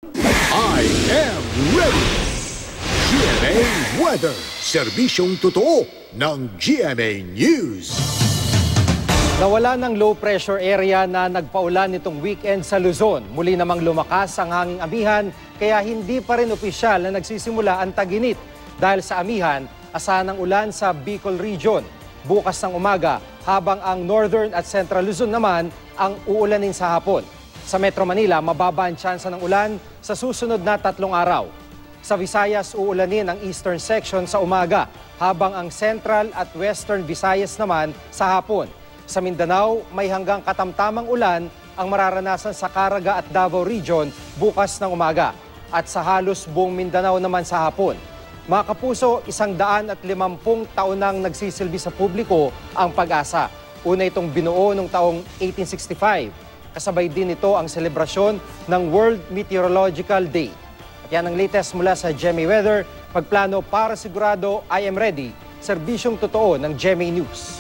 I am ready! GMA Weather, serbisyong totoo ng GMA News. Nawala ng low pressure area na nagpaulan nitong weekend sa Luzon. Muli namang lumakas ang hanging amihan kaya hindi pa rin opisyal na nagsisimula ang tag-init. Dahil sa amihan, asahan ng ulan sa Bicol Region bukas ng umaga habang ang Northern at Central Luzon naman ang uulanin sa hapon. Sa Metro Manila, mababa ang tsansa ng ulan sa susunod na 3 araw. Sa Visayas, uulanin ang eastern section sa umaga habang ang Central at Western Visayas naman sa hapon. Sa Mindanao, may hanggang katamtamang ulan ang mararanasan sa Caraga at Davao Region bukas ng umaga at sa halos buong Mindanao naman sa hapon. Mga kapuso, 150 taon nang nagsisilbi sa publiko ang Pag-asa. Una itong binuo noong taong 1865. Kasabay din ito ang selebrasyon ng World Meteorological Day. At yan ang latest mula sa GMA Weather. Pagplano para sigurado, I am ready. Serbisyong totoo ng GMA News.